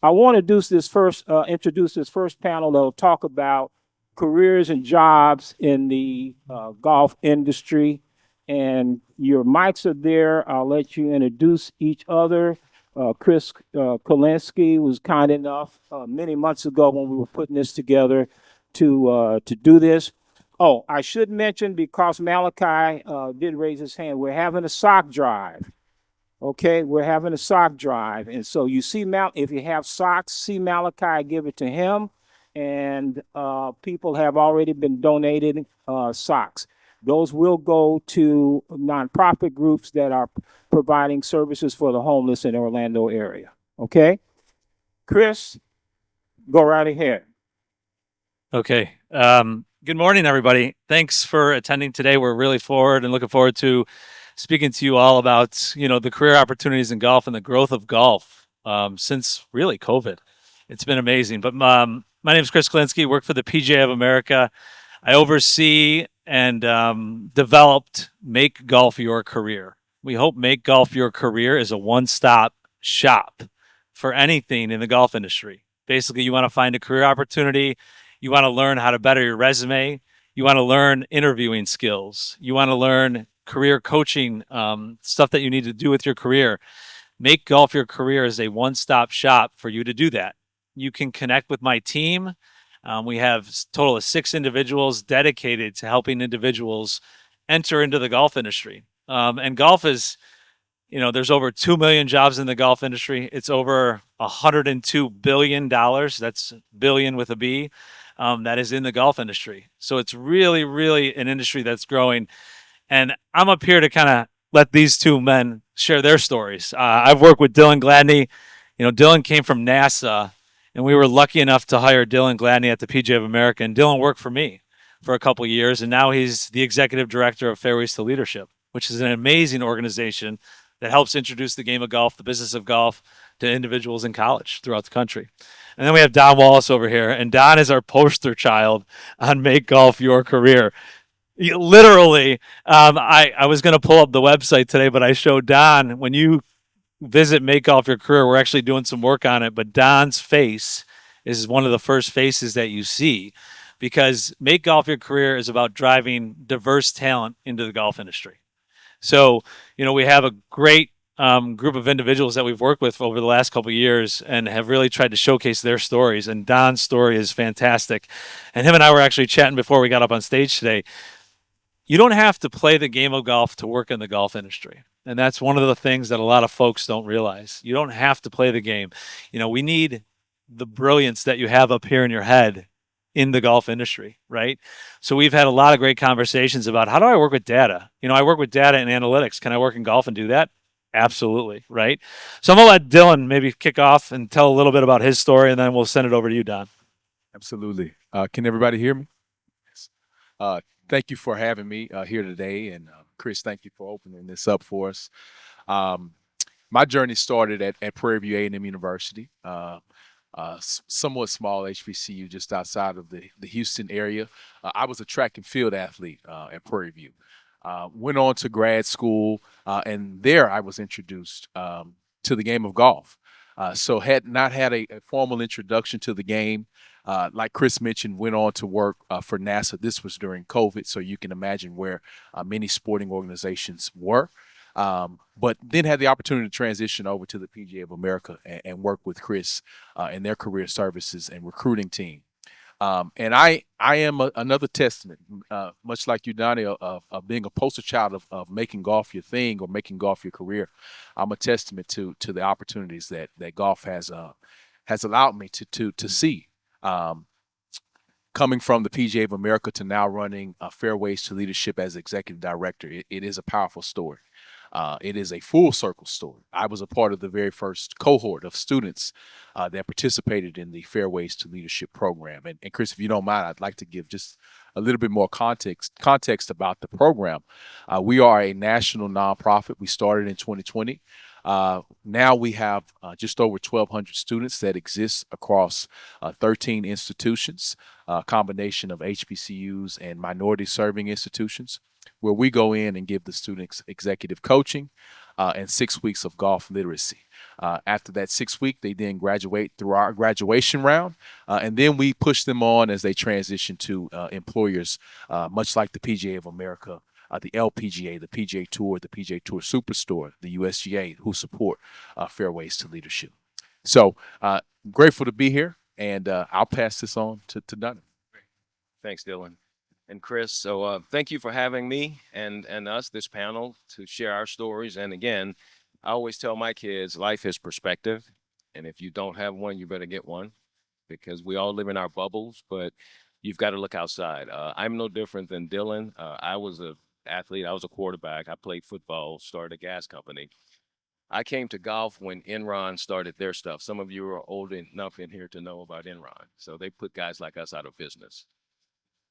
I want to introduce this first panel that'll talk about careers and jobs in the golf industry. And your mics are there. I'll let you introduce each other. Chris Kolinsky was kind enough many months ago when we were putting this together to do this. Oh, I should mention, because Malachi did raise his hand, we're having a sock drive. Okay, we're having a sock drive, and so you see if you have socks, see Malachi, give it to him, and people have already been donating socks. Those will go to nonprofit groups that are providing services for the homeless in the Orlando area. Okay, Chris, go right ahead. Okay. Good morning, everybody. Thanks for attending today. We're really looking forward to speaking to you all about, the career opportunities in golf and the growth of golf since really COVID. It's been amazing. But my name is Chris Kolinsky, work for the PGA of America. I oversee and developed Make Golf Your Career. We hope Make Golf Your Career is a one-stop shop for anything in the golf industry. Basically, you want to find a career opportunity, you want to learn how to better your resume, you want to learn interviewing skills, you want to learn career coaching, stuff that you need to do with your career. Make Golf Your Career is a one-stop shop for you to do that. You can connect with my team. We have a total of 6 individuals dedicated to helping individuals enter into the golf industry. And golf is, there's over 2 million jobs in the golf industry. It's over $102 billion. That's billion with a B. That is in the golf industry. So it's really, really an industry that's growing. And I'm up here to kind of let these two men share their stories. I've worked with Dylan Gladney. Dylan came from NASA, and we were lucky enough to hire Dylan Gladney at the PGA of America. And Dylan worked for me for a couple of years, and now he's the executive director of Fairways to Leadership, which is an amazing organization that helps introduce the game of golf, the business of golf, to individuals in college throughout the country. And then we have Don Wallace over here, and Don is our poster child on Make Golf Your Career. Literally, I was going to pull up the website today, but I showed Don, when you visit Make Golf Your Career, we're actually doing some work on it, but Don's face is one of the first faces that you see, because Make Golf Your Career is about driving diverse talent into the golf industry. So, we have a great group of individuals that we've worked with over the last couple of years and have really tried to showcase their stories. And Don's story is fantastic. And him and I were actually chatting before we got up on stage today. You don't have to play the game of golf to work in the golf industry. And that's one of the things that a lot of folks don't realize. You don't have to play the game. We need the brilliance that you have up here in your head in the golf industry, right? So we've had a lot of great conversations about, how do I work with data? I work with data and analytics. Can I work in golf and do that? Absolutely, right? So I'm going to let Dylan maybe kick off and tell a little bit about his story, and then we'll send it over to you, Don. Absolutely. Can everybody hear me? Yes. Thank you for having me here today. And Chris, thank you for opening this up for us. My journey started at Prairie View A&M University, somewhat small HBCU just outside of the Houston area. I was a track and field athlete at Prairie View. Went on to grad school, and there I was introduced to the game of golf. So had not had a formal introduction to the game. Like Chris mentioned, went on to work for NASA. This was during COVID, so you can imagine where many sporting organizations were. But then had the opportunity to transition over to the PGA of America and work with Chris in their career services and recruiting team. And I am another testament, much like you, Donnie, of being a poster child of making golf your thing or making golf your career. I'm a testament to the opportunities that golf has allowed me to see. Coming from the PGA of America to now running Fairways to Leadership as executive director, it is a powerful story. It is a full circle story. I was a part of the very first cohort of students that participated in the Fairways to Leadership program. And Chris, if you don't mind, I'd like to give just a little bit more context about the program. We are a national nonprofit. We started in 2020. Now we have just over 1,200 students that exist across 13 institutions, a combination of HBCUs and minority serving institutions, where we go in and give the students executive coaching, and 6 weeks of golf literacy. After that 6 week, they then graduate through our graduation round, and then we push them on as they transition to employers, much like the PGA of America, the LPGA, the PGA Tour, the PGA Tour Superstore, the USGA, who support Fairways to Leadership. So grateful to be here, and I'll pass this on to Dunn. Thanks, Dylan. And Chris, so thank you for having me and us, this panel, to share our stories. And again, I always tell my kids, life is perspective. And if you don't have one, you better get one, because we all live in our bubbles, but you've got to look outside. I'm no different than Dylan. I was an athlete. I was a quarterback. I played football, started a gas company. I came to golf when Enron started their stuff. Some of you are old enough in here to know about Enron. So they put guys like us out of business.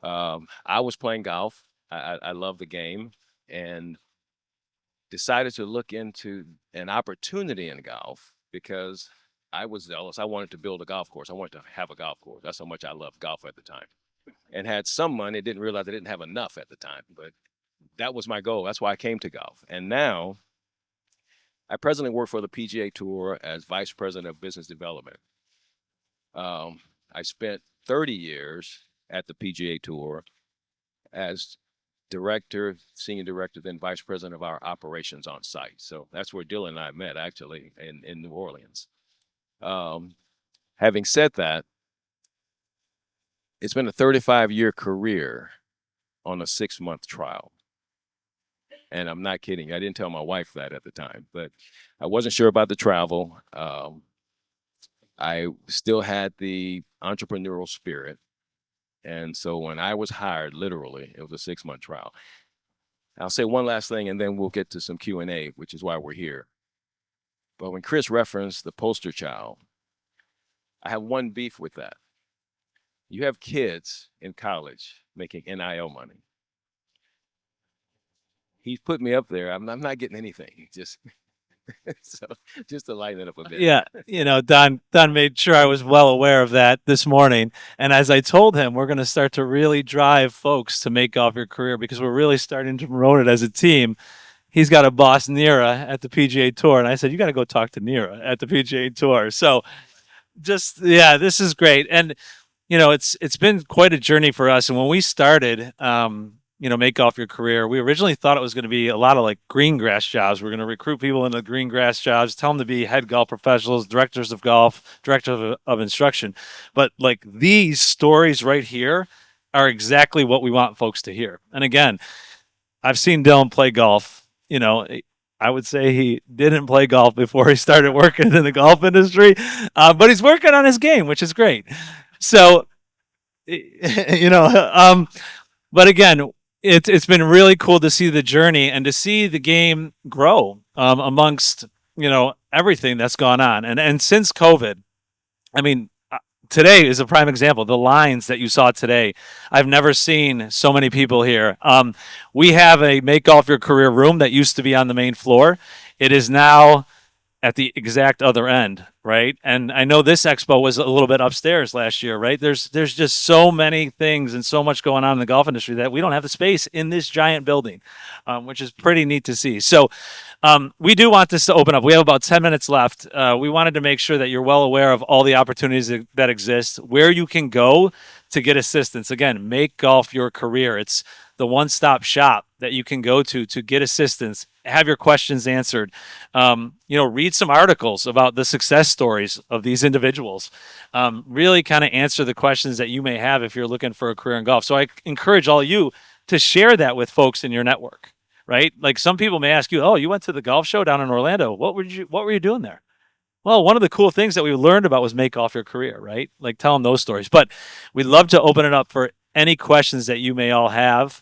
I was playing golf. I love the game, and decided to look into an opportunity in golf because I was zealous. I wanted to build a golf course. I wanted to have a golf course. That's how much I loved golf at the time. And had some money. Didn't realize I didn't have enough at the time, but that was my goal. That's why I came to golf. And now I presently work for the PGA Tour as Vice President of Business Development. I spent 30 years at the PGA Tour as director, senior director, then vice president of our operations on site. So that's where Dylan and I met, actually, in New Orleans. Having said that, it's been a 35-year career on a 6-month trial. And I'm not kidding. I didn't tell my wife that at the time, but I wasn't sure about the travel. I still had the entrepreneurial spirit. And so when I was hired, literally, it was a 6-month trial. I'll say one last thing, and then we'll get to some Q&A, which is why we're here. But when Chris referenced the poster child, I have one beef with that. You have kids in college making NIL money. He's put me up there. I'm not getting anything. Just so just to lighten it up a bit. Yeah, Don made sure I was well aware of that this morning. And as I told him, we're going to start to really drive folks to make golf your career because we're really starting to promote it as a team. He's got a boss, Nira, at the PGA Tour. And I said, you got to go talk to Nira at the PGA Tour. So this is great. And, it's been quite a journey for us. And when we started, make golf your career, we originally thought it was going to be a lot of like green grass jobs. We're going to recruit people into green grass jobs, tell them to be head golf professionals, directors of golf, directors of instruction. But like these stories right here are exactly what we want folks to hear. And again, I've seen Dylan play golf. I would say he didn't play golf before he started working in the golf industry, but he's working on his game, which is great. So, but again, it's been really cool to see the journey and to see the game grow amongst everything that's gone on. And since COVID, I mean, today is a prime example. The lines that you saw today, I've never seen so many people here. We have a Make Golf Your Career room that used to be on the main floor. It is now at the exact other end, right? And I know this expo was a little bit upstairs last year, right? There's just so many things and so much going on in the golf industry that we don't have the space in this giant building, which is pretty neat to see. So we do want this to open up. We have about 10 minutes left. We wanted to make sure that you're well aware of all the opportunities that exist, where you can go to get assistance. Again, Make Golf Your Career. It's the one-stop shop that you can go to get assistance, have your questions answered. Read some articles about the success stories of these individuals. Really kind of answer the questions that you may have if you're looking for a career in golf. So I encourage all you to share that with folks in your network, right? Like some people may ask you, oh, you went to the golf show down in Orlando. What were you doing there? Well, one of the cool things that we learned about was Make Golf Your Career, right? Like tell them those stories. But we'd love to open it up for any questions that you may all have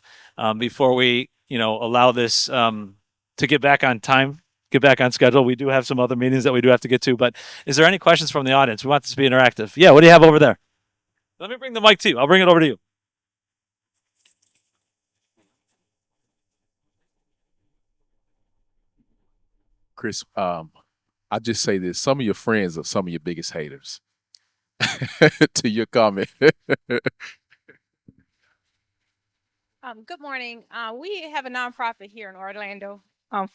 before we, allow this to get back on time, get back on schedule. We do have some other meetings that we do have to get to. But is there any questions from the audience? We want this to be interactive. Yeah, what do you have over there? Let me bring the mic to you. I'll bring it over to you. Chris, I'll just say this. Some of your friends are some of your biggest haters. To your comment. Good morning. We have a nonprofit here in Orlando Um,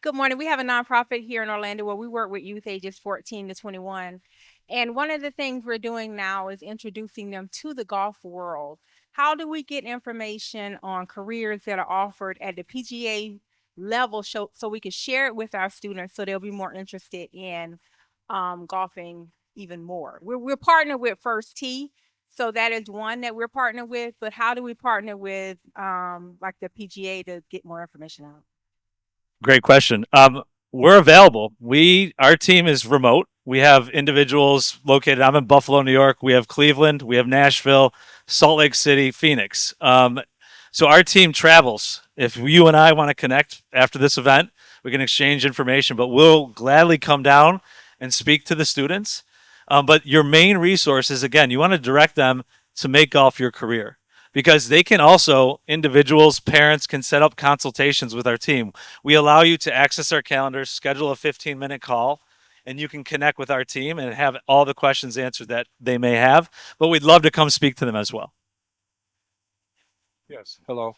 good morning. We have a nonprofit here in Orlando where we work with youth ages 14 to 21. And one of the things we're doing now is introducing them to the golf world. How do we get information on careers that are offered at the PGA level so we can share it with our students so they'll be more interested in golfing even more? We're partnered with First Tee. So that is one that we're partnered with, but how do we partner with like the PGA to get more information out? Great question. We're available. Our team is remote. We have individuals located. I'm in Buffalo, New York. We have Cleveland. We have Nashville, Salt Lake City, Phoenix. So our team travels. If you and I want to connect after this event, we can exchange information. But we'll gladly come down and speak to the students. But your main resource is, again, you want to direct them to make golf your career, because they can also, individuals, parents can set up consultations with our team. We allow you to access our calendars, schedule a 15-minute call, and you can connect with our team and have all the questions answered that they may have. But we'd love to come speak to them as well. Yes. Hello.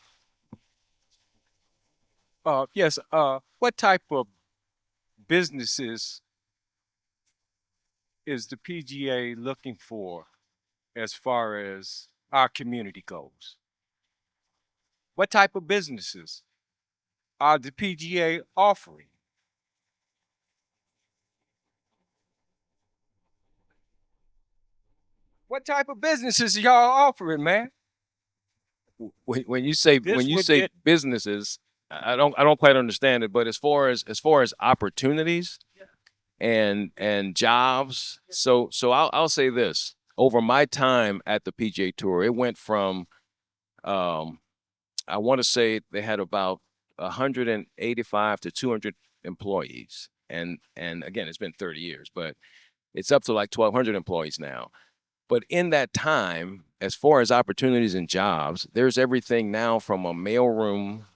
Yes. What type of businesses is the PGA looking for as far as our community goes? What type of businesses are the PGA offering? What type of businesses y'all offering, man? When you say This would get- businesses, I don't quite understand it. But as far as opportunities and jobs, so I'll say this: over my time at the PGA Tour, it went from I want to say they had about 185 to 200 employees, and again, it's been 30 years, but it's up to like 1,200 employees now. But in that time, as far as opportunities and jobs, there's everything now from a mailroom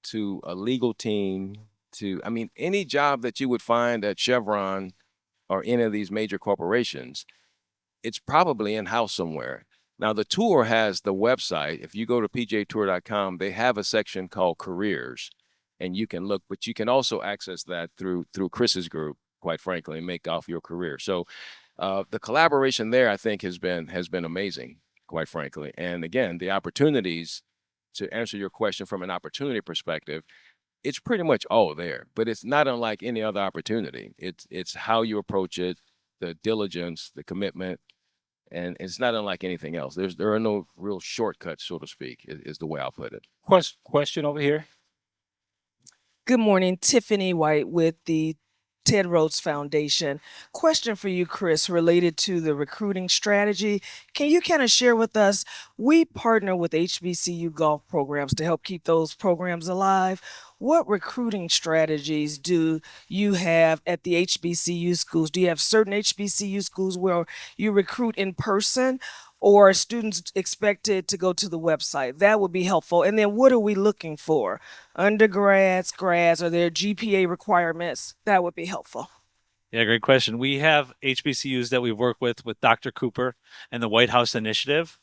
to a legal team to, I mean, any job that you would find at Chevron or any of these major corporations, it's probably in-house somewhere. Now, the tour has the website. If you go to pjtour.com, they have a section called careers, and you can look, but you can also access that through Chris's group, quite frankly, and make golf your career. So the collaboration there, I think, has been amazing, quite frankly. And again, the opportunities, to answer your question from an opportunity perspective, it's pretty much all there, but it's not unlike any other opportunity. It's how you approach it, the diligence, the commitment, and it's not unlike anything else. There are no real shortcuts, so to speak, is the way I'll put it. Question over here. Good morning, Tiffany White with the Ted Rhodes Foundation. Question for you, Chris, related to the recruiting strategy. Can you kind of share with us? We partner with HBCU golf programs to help keep those programs alive. What recruiting strategies do you have at the HBCU schools? Do you have certain HBCU schools where you recruit in person, or are students expected to go to the website? That would be helpful. And then what are we looking for? Undergrads, grads, are there GPA requirements? That would be helpful. Yeah, great question. We have HBCUs that we work with Dr. Cooper and the White House Initiative.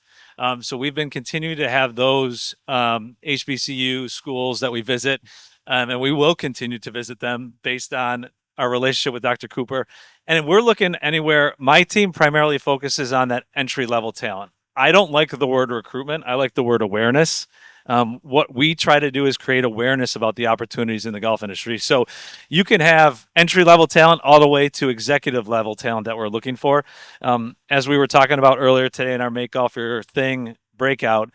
So we've been continuing to have those HBCU schools that we visit, and we will continue to visit them based on our relationship with Dr. Cooper. And we're looking anywhere. My team primarily focuses on that entry-level talent. I don't like the word recruitment. I like the word awareness. What we try to do is create awareness about the opportunities in the golf industry. So you can have entry-level talent all the way to executive-level talent that we're looking for. As we were talking about earlier today in our Make Golf Your Thing breakout,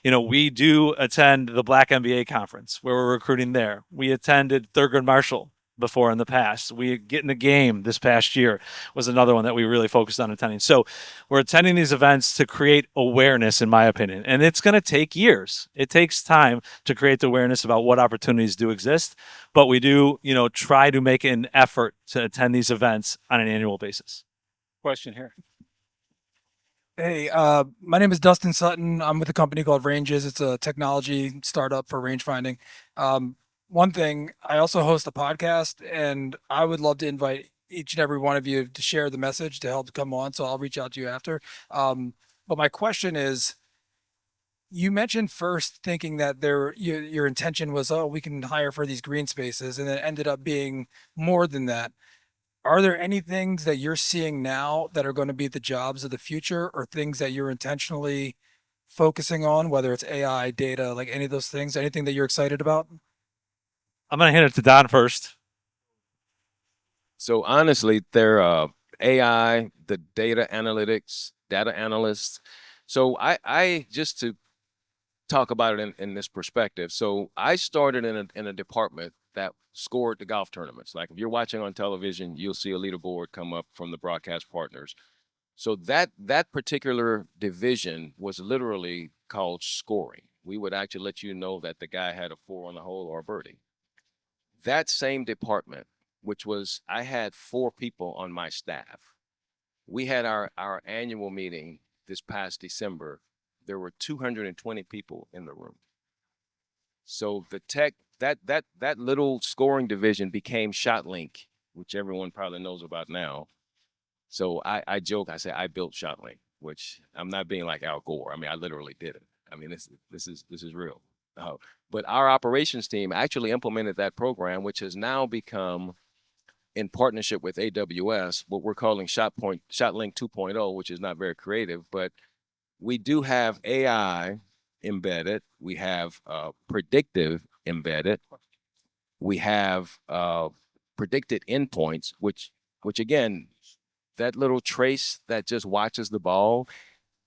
we do attend the Black MBA conference where we're recruiting there. We attended Thurgood Marshall before in the past. We Get in the Game this past year was another one that we really focused on attending. So we're attending these events to create awareness, in my opinion, and it's going to take years. It takes time to create the awareness about what opportunities do exist, but we do, try to make an effort to attend these events on an annual basis. Question here. Hey, my name is Dustin Sutton. I'm with a company called Ranges. It's a technology startup for range finding. One thing, I also host a podcast, and I would love to invite each and every one of you to share the message to help come on. So I'll reach out to you after. But my question is, You mentioned first thinking that your intention was, oh, we can hire for these green spaces, and it ended up being more than that. Are there any things that you're seeing now that are going to be the jobs of the future, or things that you're intentionally focusing on, whether it's AI, data, like any of those things, anything that you're excited about? I'm going to hand it to Don first. So honestly, they're AI, the data analytics, data analysts. So I just to talk about it in this perspective. So I started in a department that scored the golf tournaments. Like if you're watching on television, you'll see a leaderboard come up from the broadcast partners. So that particular division was literally called scoring. We would actually let you know that the guy had a 4 on the hole or a birdie. That same department, which was I had 4 people on my staff. We had our annual meeting this past December. There were 220 people in the room. So the tech that little scoring division became ShotLink, which everyone probably knows about now. So I joke, I say I built ShotLink, which I'm not being like Al Gore. I mean, I literally did it. I mean, this is real. But our operations team actually implemented that program, which has now become, in partnership with AWS, what we're calling ShotLink 2.0, which is not very creative, but we do have AI embedded. We have predictive embedded. We have predicted endpoints, which again, that little trace that just watches the ball,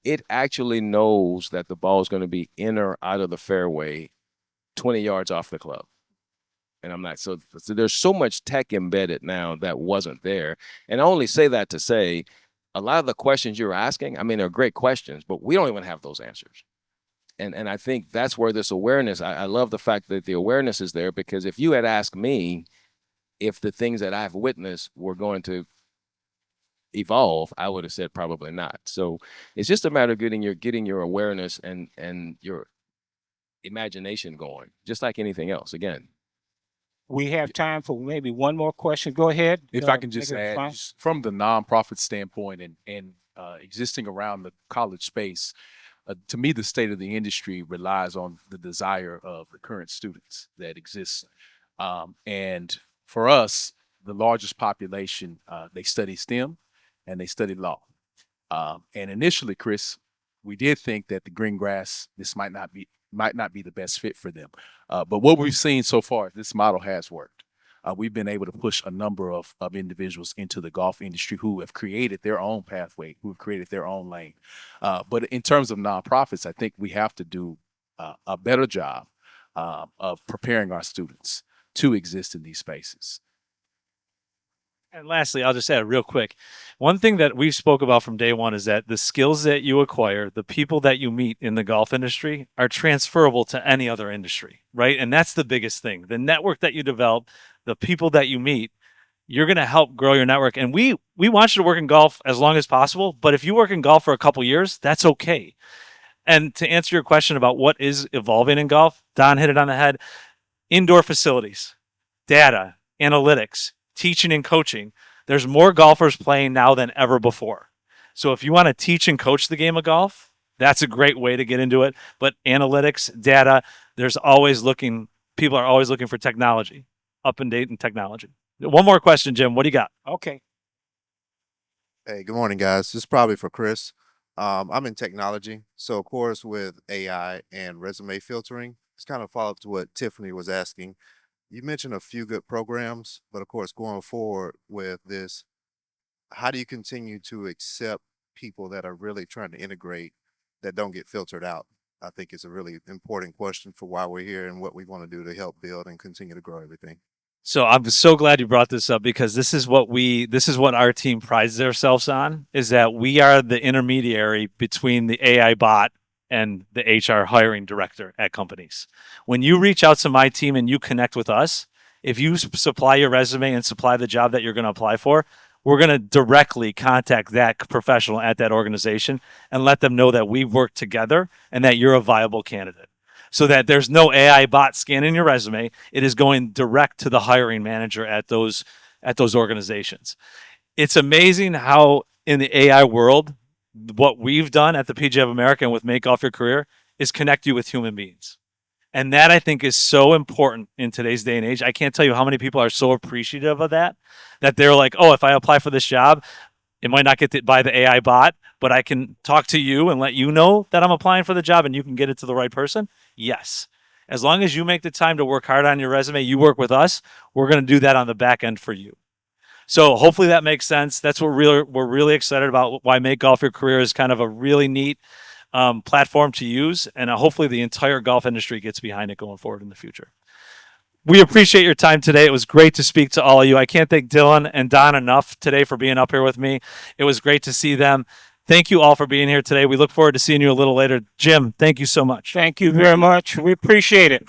it actually knows that the ball is going to be in or out of the fairway 20 yards off the club. And I'm not, so there's so much tech embedded now that wasn't there. And I only say that to say a lot of the questions you're asking, I mean, they're great questions, but we don't even have those answers. And I think that's where this awareness, I love the fact that the awareness is there, because if you had asked me if the things that I've witnessed were going to evolve, I would have said probably not. So it's just a matter of getting your awareness and your imagination going, just like anything else. Again, We have time for maybe one more question. Go ahead. If I can just make it add, fine. just from the nonprofit standpoint and existing around the college space, to me, the state of the industry relies on the desire of the current students that exist. And for us, the largest population, they study STEM and they study law. And initially, Chris, we did think that the green grass, this might not be the best fit for them. But what we've seen so far, this model has worked. We've been able to push a number of individuals into the golf industry who have created their own pathway, who have created their own lane. But in terms of nonprofits, I think we have to do a better job of preparing our students to exist in these spaces. And lastly, I'll just add real quick. One thing that we've spoke about from day one is that the skills that you acquire, the people that you meet in the golf industry are transferable to any other industry, right? And that's the biggest thing. The network that you develop, the people that you meet, you're going to help grow your network. And we want you to work in golf as long as possible. But if you work in golf for a couple years, that's okay. And to answer your question about what is evolving in golf, Don hit it on the head. Indoor facilities, data, analytics, teaching and coaching. There's more golfers playing now than ever before. So if you want to teach and coach the game of golf, that's a great way to get into it. But analytics, data, people are always looking for technology, up and date in technology. One more question, Jim. What do you got? Okay. Hey, good morning, guys. This is probably for Chris. I'm in technology. So, of course, with AI and resume filtering, it's kind of follow up to what Tiffany was asking. You mentioned a few good programs, but of course, going forward with this, how do you continue to accept people that are really trying to integrate that don't get filtered out? I think it's a really important question for why we're here and what we want to do to help build and continue to grow everything. So I'm so glad you brought this up, because this is what our team prides ourselves on, is that we are the intermediary between the AI bot and the HR hiring director at companies. When you reach out to my team and you connect with us, if you supply your resume and supply the job that you're going to apply for, we're going to directly contact that professional at that organization and let them know that we've worked together and that you're a viable candidate. So that there's no AI bot scanning your resume. It is going direct to the hiring manager at those organizations. It's amazing how in the AI world, what we've done at the PGA of America and with Make Golf Your Career is connect you with human beings. And that I think is so important in today's day and age. I can't tell you how many people are so appreciative of that, that they're like, oh, if I apply for this job, it might not get by the AI bot, but I can talk to you and let you know that I'm applying for the job and you can get it to the right person. Yes. As long as you make the time to work hard on your resume, you work with us, we're going to do that on the back end for you. So hopefully that makes sense. That's what we're really excited about. Why Make Golf Your Career is kind of a really neat platform to use, and hopefully the entire golf industry gets behind it going forward in the future. We appreciate your time today. It was great to speak to all of you. I can't thank Dylan and Don enough today for being up here with me. It was great to see them. Thank you all for being here today. We look forward to seeing you a little later. Jim, thank you so much. Thank you very much. We appreciate it.